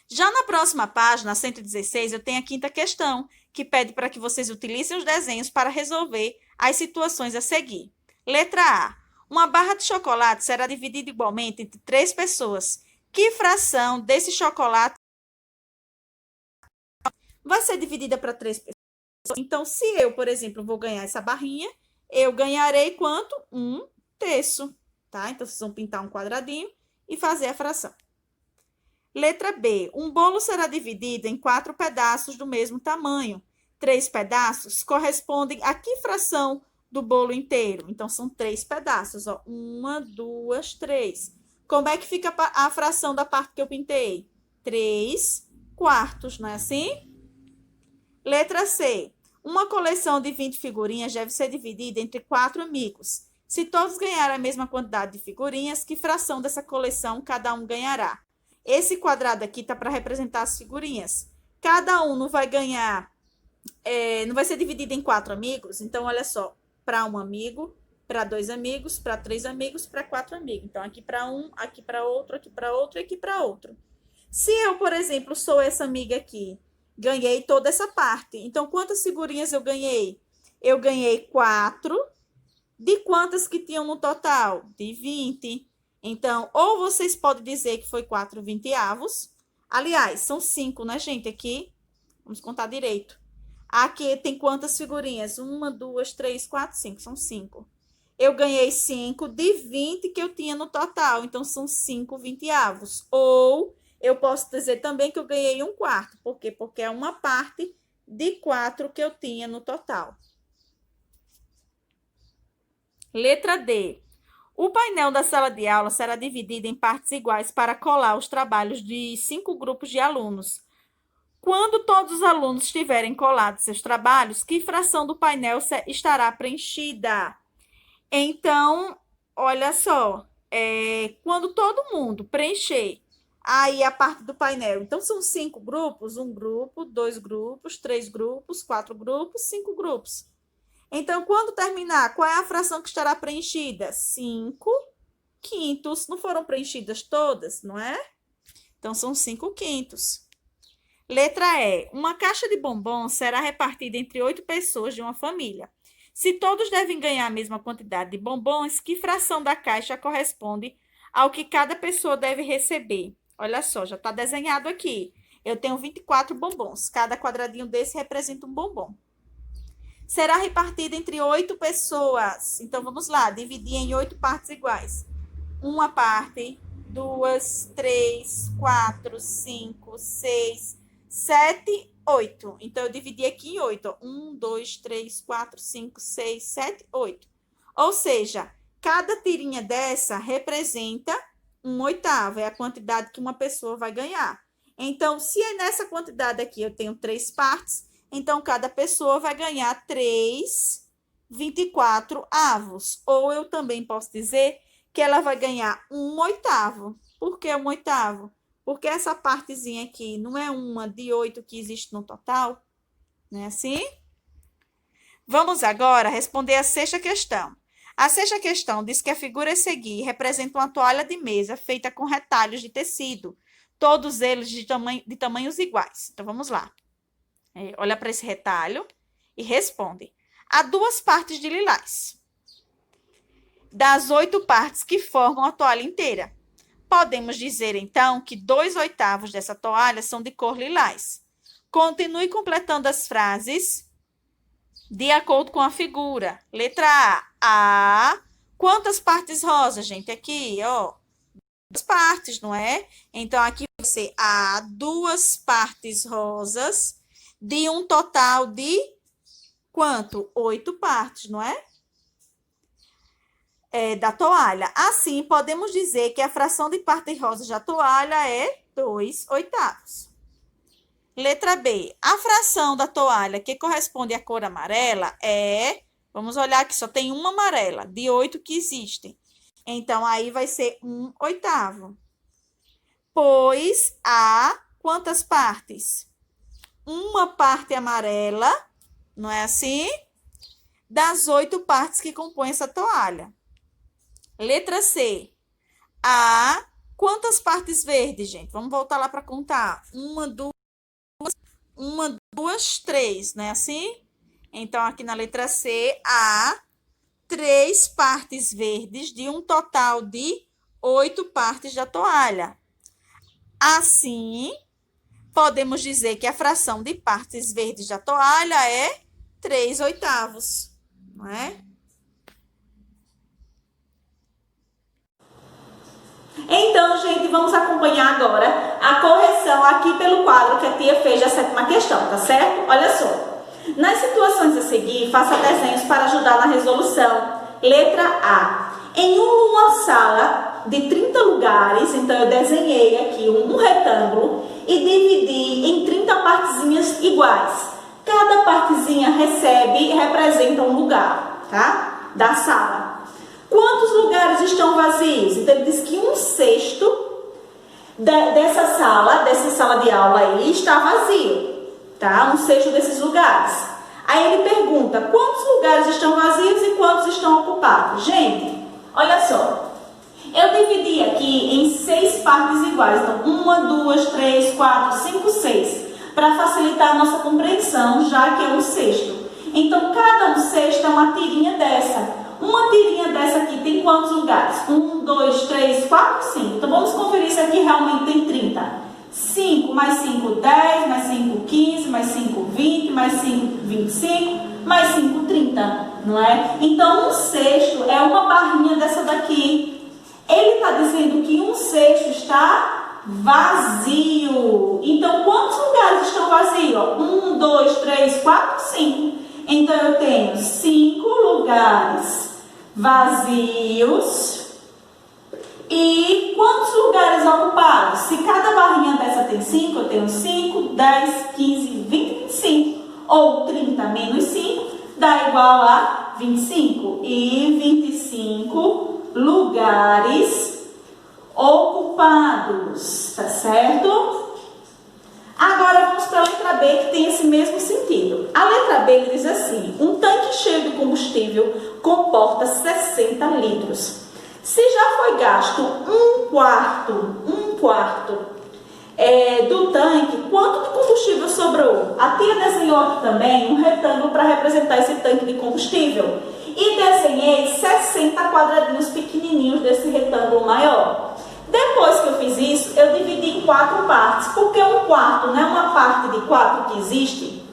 Já na próxima página, 116, eu tenho a quinta questão, que pede para que vocês utilizem os desenhos para resolver as situações a seguir. Letra A. Uma barra de chocolate será dividida igualmente entre 3 pessoas. Que fração desse chocolate vai ser dividida para 3 pessoas? Então, se eu, por exemplo, vou ganhar essa barrinha, eu ganharei quanto? 1/3, tá? Então, vocês vão pintar um quadradinho e fazer a fração. Letra B. Um bolo será dividido em 4 pedaços do mesmo tamanho. 3 pedaços correspondem a que fração do bolo inteiro? Então, são 3 pedaços, ó. 1, 2, 3. Como é que fica a fração da parte que eu pintei? 3/4, não é assim? Letra C. Uma coleção de 20 figurinhas deve ser dividida entre 4 amigos. Se todos ganharem a mesma quantidade de figurinhas, que fração dessa coleção cada um ganhará? Esse quadrado aqui está para representar as figurinhas. Cada um não vai ganhar, não vai ser dividido em 4 amigos. Então, olha só, para um amigo, para 2 amigos, para 3 amigos, para 4 amigos. Então, aqui para um, aqui para outro, aqui para outro e aqui para outro. Se eu, por exemplo, sou essa amiga aqui, ganhei toda essa parte. Então, quantas figurinhas eu ganhei? Eu ganhei 4. De quantas que tinham no total? De 20. Então, ou vocês podem dizer que foi 4/20. Aliás, são 5, né, gente? Aqui, vamos contar direito. Aqui tem quantas figurinhas? 1, 2, 3, 4, 5. São 5. Eu ganhei 5 de 20 que eu tinha no total. Então, são 5/20. Ou eu posso dizer também que eu ganhei 1/4. Por quê? Porque é uma parte de 4 que eu tinha no total. Letra D. O painel da sala de aula será dividido em partes iguais para colar os trabalhos de 5 grupos de alunos. Quando todos os alunos tiverem colado seus trabalhos, que fração do painel estará preenchida? Então, olha só, quando todo mundo preencher aí a parte do painel, então são 5 grupos, 1 grupo, 2 grupos, 3 grupos, 4 grupos, 5 grupos. Então, quando terminar, qual é a fração que estará preenchida? 5/5. Não foram preenchidas todas, não é? Então, são 5/5. Letra E. Uma caixa de bombons será repartida entre 8 pessoas de uma família. Se todos devem ganhar a mesma quantidade de bombons, que fração da caixa corresponde ao que cada pessoa deve receber? Olha só, já está desenhado aqui. Eu tenho 24 bombons. Cada quadradinho desse representa um bombom. Será repartida entre 8 pessoas. Então, vamos lá, dividir em 8 partes iguais. Uma parte, 2, 3, 4, 5, 6, 7, 8. Então, eu dividi aqui em 8. 1, 2, 3, 4, 5, 6, 7, 8. Ou seja, cada tirinha dessa representa 1/8. É a quantidade que uma pessoa vai ganhar. Então, se é nessa quantidade aqui eu tenho 3 partes, então cada pessoa vai ganhar 3/24. Ou eu também posso dizer que ela vai ganhar 1/8. Por que 1/8? Porque essa partezinha aqui não é uma de 8 que existe no total, não é assim? Vamos agora responder a sexta questão. A sexta questão diz que a figura a seguir representa uma toalha de mesa feita com retalhos de tecido, todos eles de tamanhos iguais. Então, vamos lá. Olha para esse retalho e responde. Há 2 partes de lilás, das 8 partes que formam a toalha inteira. Podemos dizer, então, que 2/8 dessa toalha são de cor lilás. Continue completando as frases de acordo com a figura. Letra A. Quantas partes rosas, gente? Aqui, ó. 2 partes, não é? Então, aqui você há 2 partes rosas de um total de quanto? 8 partes, não é? Da toalha. Assim, podemos dizer que a fração de partes rosas da toalha é 2/8. Letra B. A fração da toalha que corresponde à cor amarela é... Vamos olhar aqui, só tem uma amarela, de 8 que existem. Então, aí vai ser 1/8. Pois há quantas partes? Uma parte amarela, não é assim? Das 8 partes que compõem essa toalha. Letra C. Há Quantas partes verdes, gente? Vamos voltar lá para contar. Uma, duas, três, não é assim? Então, aqui na letra C, há 3 partes verdes de um total de 8 partes da toalha. Assim, podemos dizer que a fração de partes verdes da toalha é 3/8, não é? Então, gente, vamos acompanhar agora a correção aqui pelo quadro que a tia fez da 7ª questão, tá certo? Olha só. Nas situações a seguir, faça desenhos para ajudar na resolução. Letra A. Em uma sala de 30 lugares, então eu desenhei aqui um retângulo e dividi em 30 partezinhas iguais. Cada partezinha representa um lugar, tá? Da sala. Quantos lugares estão vazios? Então, ele diz que 1/6 dessa sala de aula aí está vazio, tá? 1/6 desses lugares. Aí ele pergunta, quantos lugares estão vazios e quantos estão ocupados? Gente, olha só. Eu dividi aqui em 6 partes iguais. Então, 1, 2, 3, 4, 5, 6. Para facilitar a nossa compreensão, já que é 1/6. Então, cada 1/6 é uma tirinha dessa. Uma tirinha dessa aqui tem quantos lugares? 1, 2, 3, 4, 5. Então, vamos conferir se aqui realmente tem 30. 5 mais 5, 10, mais 5, 15, mais 5, 20, mais 5, 25, mais 5, 30, não é? Então, 1/6 é uma barrinha dessa daqui. Ele está dizendo que 1/6 está vazio. Então, quantos lugares estão vazios? 1, 2, 3, 4, 5. Então, eu tenho 5 lugares vazios. E quantos lugares ocupados? Se cada barrinha dessa tem 5, eu tenho 5, 10, 15, 20, 25. Ou 30 menos 5 dá igual a 25. E 25 lugares ocupados, tá certo? Agora vamos para a letra B, que tem esse mesmo sentido. A letra B ele diz assim, um tanque cheio de combustível comporta 60 litros. Se já foi gasto um quarto do tanque, quanto de combustível sobrou? A tia desenhou aqui também um retângulo para representar esse tanque de combustível. E desenhei 60 quadradinhos pequenininhos desse retângulo maior. Depois que eu fiz isso, eu dividi em 4 partes, porque um quarto não é uma parte de 4 que existe.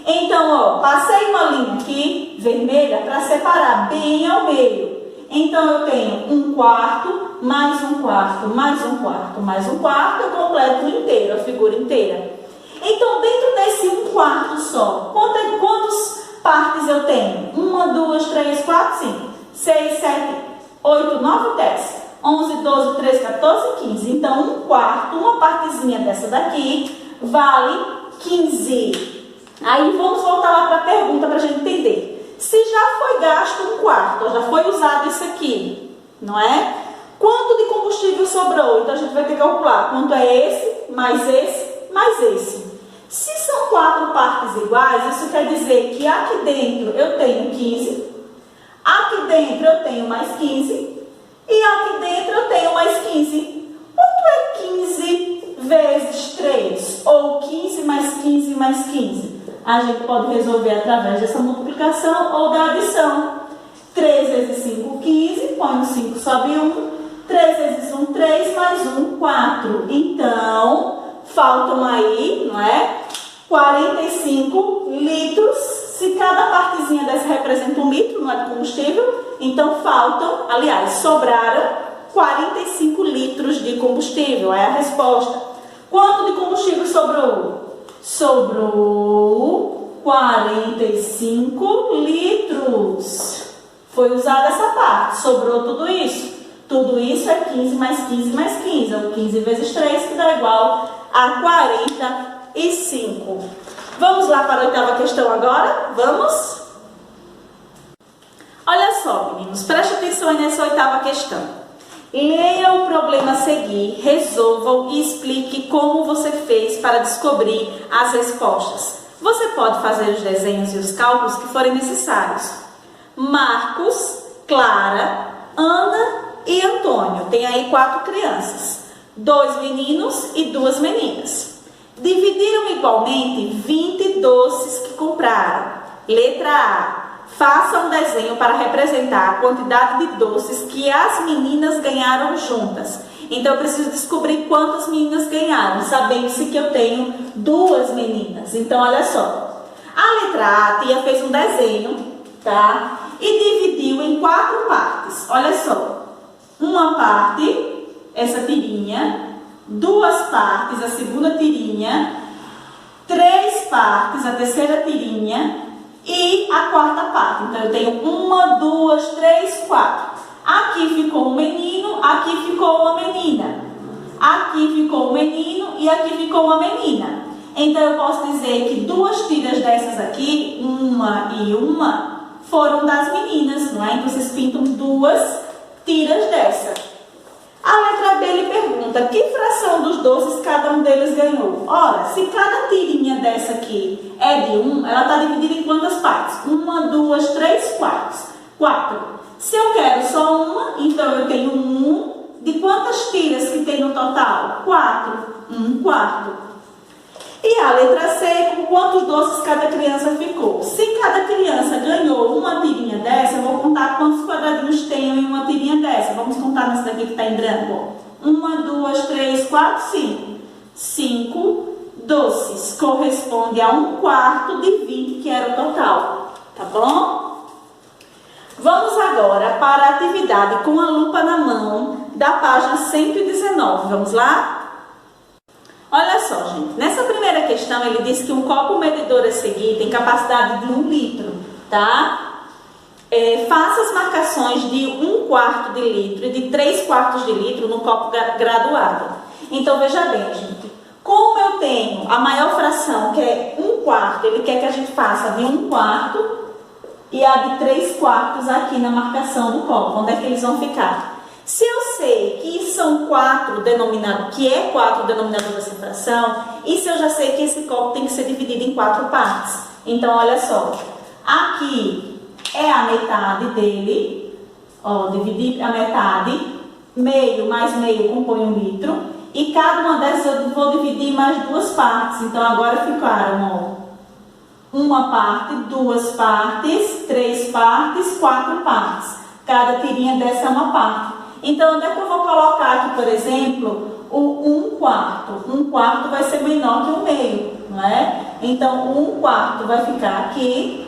Então, ó, passei uma linha aqui, vermelha, para separar bem ao meio. Então, eu tenho um quarto, mais um quarto, mais um quarto, mais um quarto, eu completo inteiro, a figura inteira. Então, dentro desse um quarto só, quantas partes eu tenho? 1, 2, 3, 4, 5, 6, 7, 8, 9, 10. 11, 12, 13, 14, 15. Então, um quarto, uma partezinha dessa daqui, vale 15. Aí, vamos voltar lá para a pergunta para a gente entender. Se já foi gasto um quarto, já foi usado isso aqui, não é? Quanto de combustível sobrou? Então, a gente vai ter que calcular quanto é esse, mais esse, mais esse. Se são 4 partes iguais, isso quer dizer que aqui dentro eu tenho 15, aqui dentro eu tenho mais 15, e aqui dentro eu tenho mais 15. Quanto é 15 vezes 3? Ou 15 mais 15 mais 15? A gente pode resolver através dessa multiplicação ou da adição. 3 vezes 5, 15. Põe um 5, sobe 1. 3 vezes 1, 3. Mais 1, 4. Então, faltam aí, não é? 45 litros. Se cada partezinha dessa representa 1 litro, não é de combustível, então faltam, aliás, sobraram 45 litros de combustível, é a resposta. Quanto de combustível sobrou? Sobrou 45 litros. Foi usada essa parte, sobrou tudo isso. Tudo isso é 15 mais 15 mais 15, ou 15 vezes 3, que dá igual a 45. Vamos lá para a 8ª questão agora? Vamos? Olha só, meninos, preste atenção aí nessa 8ª questão. Leia o problema a seguir, resolvam e explique como você fez para descobrir as respostas. Você pode fazer os desenhos e os cálculos que forem necessários. Marcos, Clara, Ana e Antônio. Tem aí 4 crianças. 2 meninos e 2 meninas. Dividiram igualmente 20 doces que compraram. Letra A. Faça um desenho para representar a quantidade de doces que as meninas ganharam juntas. Então, eu preciso descobrir quantas meninas ganharam, sabendo-se que eu tenho 2 meninas. Então, olha só. A letra A, a tia fez um desenho, tá? E dividiu em 4 partes. Olha só. Uma parte, essa tirinha. 2 partes, a segunda tirinha. 3 partes, a terceira tirinha. E a quarta parte. Então, eu tenho 1, 2, 3, 4. Aqui ficou um menino, aqui ficou uma menina. Aqui ficou um menino e aqui ficou uma menina. Então, eu posso dizer que 2 tiras dessas aqui, uma e uma, foram das meninas, não é? Então, vocês pintam 2 tiras dessa. A letra B lhe pergunta, que fração dos doces cada um deles ganhou? Ora, se cada tirinha dessa aqui é de 1, ela está dividida em quantas partes? 1, 2, 3, 4. Se eu quero só uma, então eu tenho 1. De quantas tiras que tem no total? 4. 1 quarto. E a letra C, com quantos doces cada criança ficou? Se cada criança ganhou uma tirinha dessa, eu vou contar quantos quadradinhos tem em uma tirinha dessa. Vamos contar nessa daqui que está em branco. 1, 2, 3, 4, 5. 5 doces. Corresponde a 1 quarto de 20, que era o total. Tá bom? Vamos agora para a atividade com a lupa na mão, da página 119. Vamos lá? Olha só, gente. Nessa primeira questão, ele diz que um copo medidor a seguir tem capacidade de 1 litro, tá? Faça as marcações de 1 quarto de litro e de 3 quartos de litro no copo graduado. Então, veja bem, gente. Como eu tenho a maior fração, que é 1 quarto, ele quer que a gente faça de 1 quarto e a de 3 quartos aqui na marcação do copo. Onde é que eles vão ficar? Se eu sei que são 4 denominados, que é 4 o denominador dessa fração, e se eu já sei que esse copo tem que ser dividido em 4 partes. Então, olha só. Aqui é a metade dele. Ó, dividir a metade. Meio mais meio compõe 1 litro. E cada uma dessas eu vou dividir em mais 2 partes. Então, agora ficaram, ó, 1 parte, 2 partes, 3 partes, 4 partes. Cada tirinha dessa é uma parte. Então, onde é que eu vou colocar aqui, por exemplo, o 1 quarto? 1 quarto vai ser menor que o meio, não é? Então, 1 quarto vai ficar aqui,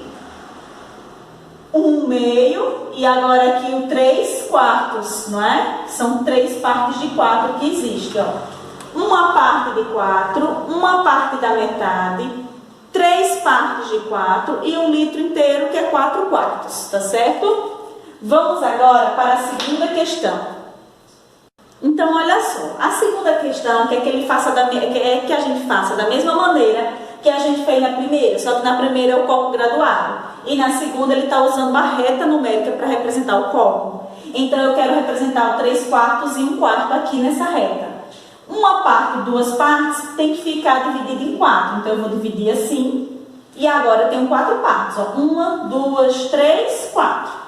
1 meio, e agora aqui o 3 quartos, não é? São 3 partes de 4 que existem, ó. 1 parte de 4, 1 parte da metade, 3 partes de 4 e 1 litro inteiro, que é 4 quartos, tá certo? Vamos agora para a segunda questão. Então, olha só. A segunda questão quer que a gente faça da mesma maneira que a gente fez na primeira, só que na primeira é o copo graduado. E na segunda ele está usando uma reta numérica para representar o copo. Então, eu quero representar o 3 quartos e 1 quarto aqui nessa reta. 1 parte e 2 partes tem que ficar dividida em 4. Então, eu vou dividir assim. E agora eu tenho 4 partes. 1, 2, 3, 4.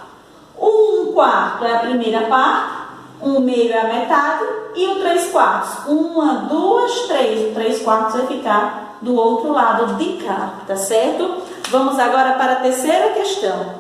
O 1 quarto é a primeira parte, 1 meio é a metade e o 3 quartos. 1, 2, 3. O 3 quartos vai ficar do outro lado de cá, tá certo? Vamos agora para a terceira questão.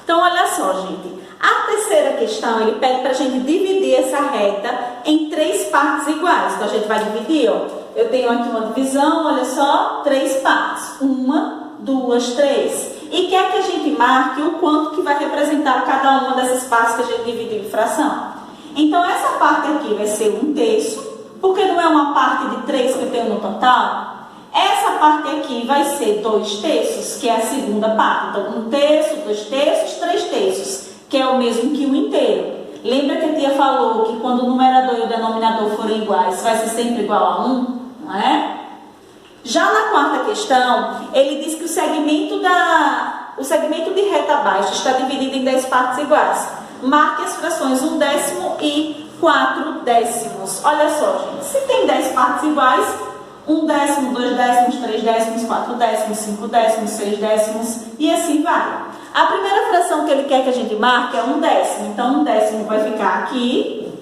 Então, olha só, gente. A terceira questão, ele pede para a gente dividir essa reta em 3 partes iguais. Então, a gente vai dividir, ó. Eu tenho aqui uma divisão, olha só, 3 partes. 1, 2, 3. E quer que a gente marque o quanto que vai representar cada uma dessas partes que a gente dividiu em fração. Então, essa parte aqui vai ser 1/3, porque não é uma parte de 3 que eu tenho no total. Essa parte aqui vai ser 2/3, que é a segunda parte. Então, 1/3, 2/3, 3/3, que é o mesmo que o inteiro. Lembra que a tia falou que quando o numerador e o denominador forem iguais, vai ser sempre igual a 1, não é? Já na quarta questão, ele diz que o segmento de reta abaixo está dividido em 10 partes iguais. Marque as frações 1/10 e 4/10. Olha só, gente, se tem 10 partes iguais, 1/10, 2/10, 3/10, 4/10, 5/10, 6/10 e assim vai. A primeira fração que ele quer que a gente marque é 1/10. Então, 1/10 vai ficar aqui.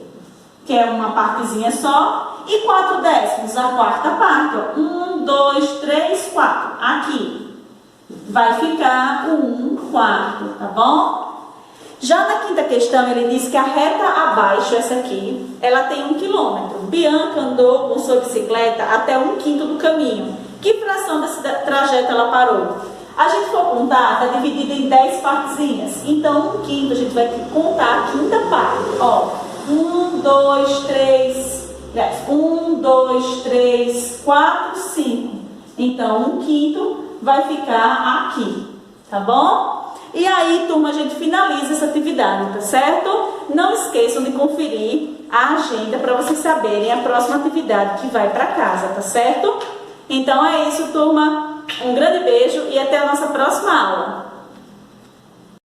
que é uma partezinha só, e 4 décimos, a quarta parte, ó. 1, 2, 3, 4. Aqui vai ficar o 1/4, tá bom? Já na quinta questão, ele diz que a reta abaixo, essa aqui, ela tem 1 quilômetro. Bianca andou com sua bicicleta até 1/5 do caminho. Que fração desse trajeto ela parou? A gente for contar, está dividida em 10 partezinhas. Então, 1/5, a gente vai contar a quinta parte. Ó, 1, 2, 3, 4, 5. Então, 1/5 vai ficar aqui, tá bom? E aí, turma, a gente finaliza essa atividade, tá certo? Não esqueçam de conferir a agenda para vocês saberem a próxima atividade que vai para casa, tá certo? Então é isso, turma. Um grande beijo e até a nossa próxima aula.